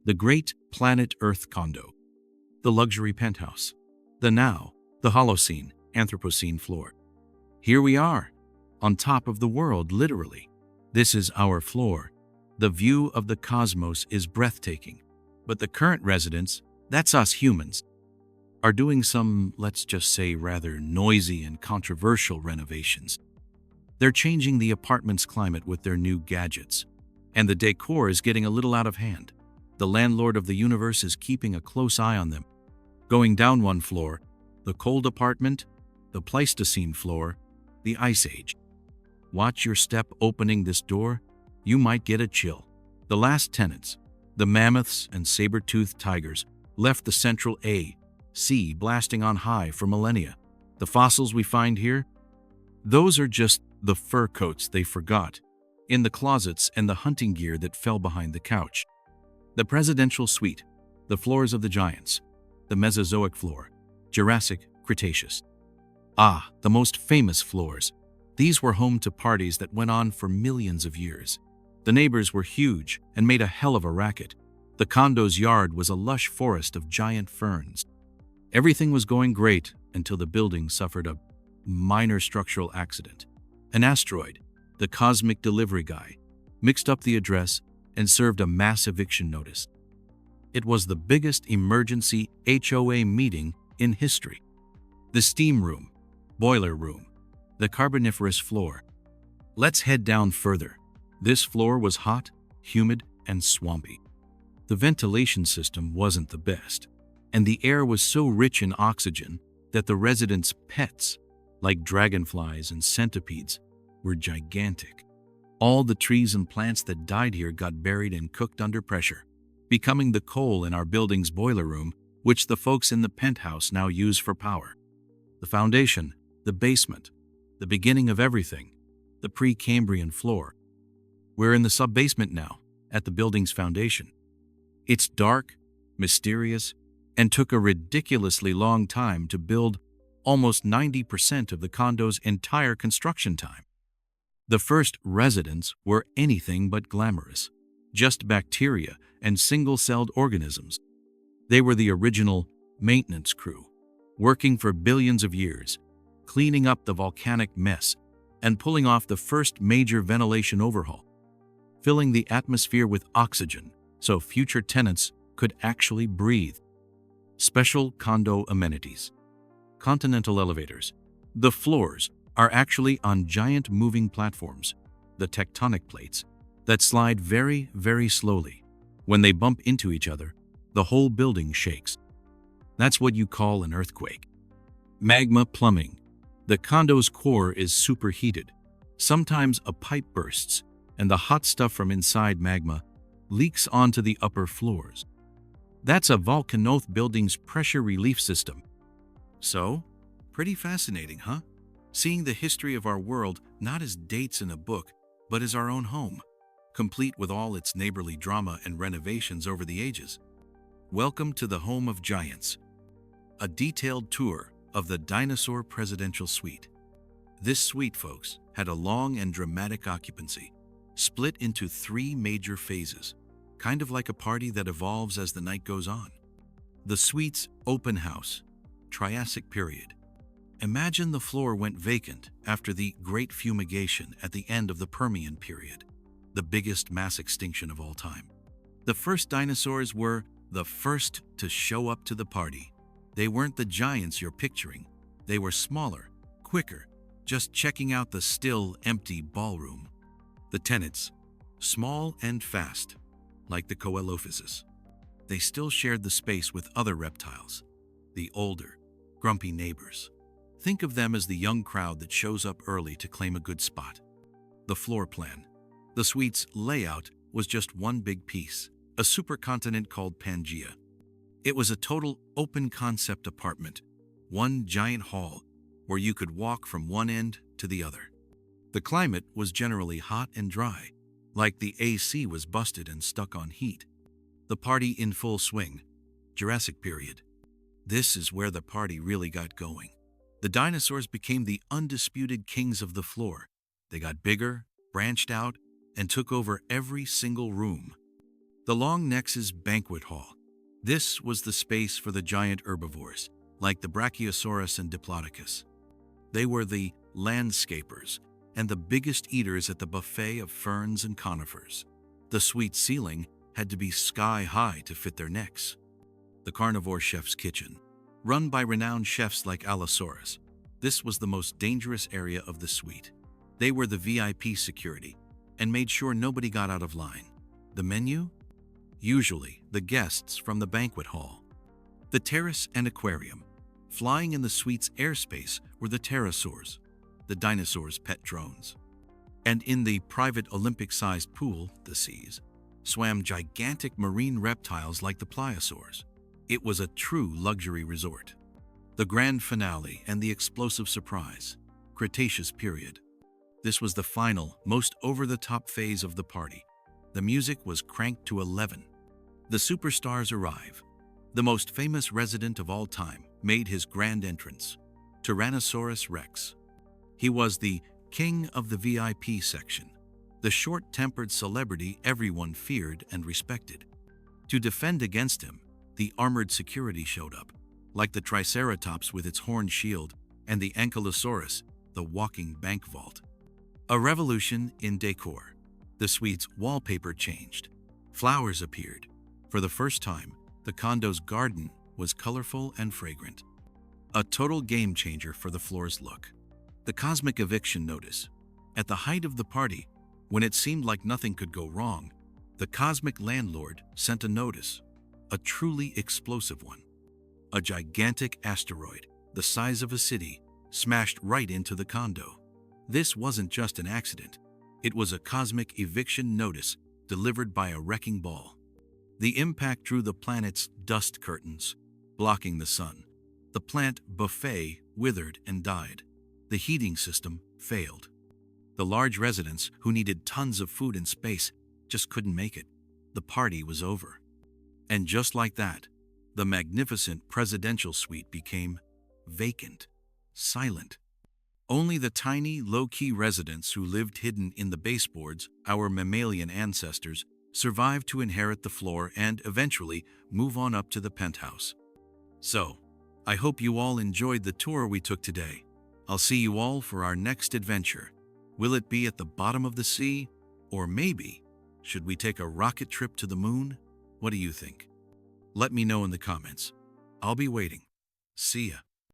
the great planet Earth condo, the luxury penthouse, the Holocene, Anthropocene floor. Here we are, on top of the world, literally. This is our floor. The view of the cosmos is breathtaking. But the current residents, that's us humans, are doing some, let's just say, rather noisy and controversial renovations. They're changing the apartment's climate with their new gadgets, and the decor is getting a little out of hand. The landlord of the universe is keeping a close eye on them. Going down one floor, the cold apartment, the Pleistocene floor, the Ice Age. Watch your step opening this door, you might get a chill. The last tenants, the mammoths and saber-toothed tigers, left the central sea blasting on high for millennia. The fossils we find here, those are just the fur coats they forgot in the closets and the hunting gear that fell behind the couch. The Presidential Suite, the floors of the giants, the Mesozoic floor, Jurassic, Cretaceous. Ah, the most famous floors. These were home to parties that went on for millions of years. The neighbors were huge and made a hell of a racket. The condo's yard was a lush forest of giant ferns. Everything was going great until the building suffered a minor structural accident. An asteroid, the cosmic delivery guy, mixed up the address and served a mass eviction notice. It was the biggest emergency HOA meeting in history. The steam room, boiler room, the carboniferous floor. Let's head down further. This floor was hot, humid, and swampy. The ventilation system wasn't the best, and the air was so rich in oxygen that the residents' pets, like dragonflies and centipedes, were gigantic. All the trees and plants that died here got buried and cooked under pressure, becoming the coal in our building's boiler room, which the folks in the penthouse now use for power. The foundation, the basement, the beginning of everything, the Precambrian floor. We're in the sub-basement now, at the building's foundation. It's dark, mysterious, and took a ridiculously long time to build, almost 90% of the condo's entire construction time. The first residents were anything but glamorous, just bacteria and single-celled organisms. They were the original maintenance crew, working for billions of years, cleaning up the volcanic mess and pulling off the first major ventilation overhaul, filling the atmosphere with oxygen so future tenants could actually breathe. Special condo amenities. Continental elevators. The floors are actually on giant moving platforms, the tectonic plates, that slide very, very slowly. When they bump into each other, the whole building shakes. That's what you call an earthquake. Magma plumbing. The condo's core is superheated. Sometimes a pipe bursts, and the hot stuff from inside magma leaks onto the upper floors. That's a volcano building's pressure relief system. So, pretty fascinating, huh? Seeing the history of our world not as dates in a book, but as our own home, complete with all its neighborly drama and renovations over the ages. Welcome to the home of giants. A detailed tour of the Dinosaur Presidential Suite. This suite, folks, had a long and dramatic occupancy, split into 3 major phases, kind of like a party that evolves as the night goes on. The suite's open house, Triassic period. Imagine the floor went vacant after the Great Fumigation at the end of the Permian period, the biggest mass extinction of all time. The first dinosaurs were the first to show up to the party. They weren't the giants you're picturing. They were smaller, quicker, just checking out the still empty ballroom. The tenants, small and fast, like the Coelophysis. They still shared the space with other reptiles, the older, grumpy neighbors. Think of them as the young crowd that shows up early to claim a good spot. The floor plan. The suite's layout was just one big piece, a supercontinent called Pangaea. It was a total open-concept apartment, one giant hall where you could walk from one end to the other. The climate was generally hot and dry, like the AC was busted and stuck on heat. The party in full swing, Jurassic period. This is where the party really got going. The dinosaurs became the undisputed kings of the floor. They got bigger, branched out, and took over every single room. The Long Nex's banquet hall. This was the space for the giant herbivores, like the Brachiosaurus and Diplodocus. They were the landscapers and the biggest eaters at the buffet of ferns and conifers. The suite ceiling had to be sky-high to fit their necks. The carnivore chef's kitchen, run by renowned chefs like Allosaurus. This was the most dangerous area of the suite. They were the VIP security and made sure nobody got out of line. The menu? Usually, the guests from the banquet hall. The terrace and aquarium. Flying in the suite's airspace were the pterosaurs, the dinosaurs' pet drones. And in the private Olympic-sized pool, the seas, swam gigantic marine reptiles like the pliosaurs. It was a true luxury resort. The grand finale and the explosive surprise. Cretaceous period. This was the final, most over-the-top phase of the party. The music was cranked to 11. The superstars arrive. The most famous resident of all time made his grand entrance, Tyrannosaurus Rex. He was the king of the VIP section, the short-tempered celebrity everyone feared and respected. To defend against him, the armored security showed up, like the Triceratops with its horn shield and the Ankylosaurus, the walking bank vault. A revolution in decor. The suite's wallpaper changed. Flowers appeared. For the first time, the condo's garden was colorful and fragrant. A total game changer for the floor's look. The cosmic eviction notice. At the height of the party, when it seemed like nothing could go wrong, the cosmic landlord sent a notice, a truly explosive one. A gigantic asteroid, the size of a city, smashed right into the condo. This wasn't just an accident. It was a cosmic eviction notice delivered by a wrecking ball. The impact drew the planet's dust curtains, blocking the sun. The plant buffet withered and died. The heating system failed. The large residents, who needed tons of food and space, just couldn't make it. The party was over. And just like that, the magnificent presidential suite became vacant, silent. Only the tiny, low-key residents who lived hidden in the baseboards, our mammalian ancestors, survived to inherit the floor and eventually move on up to the penthouse. So, I hope you all enjoyed the tour we took today. I'll see you all for our next adventure. Will it be at the bottom of the sea? Or maybe, should we take a rocket trip to the moon? What do you think? Let me know in the comments. I'll be waiting. See ya.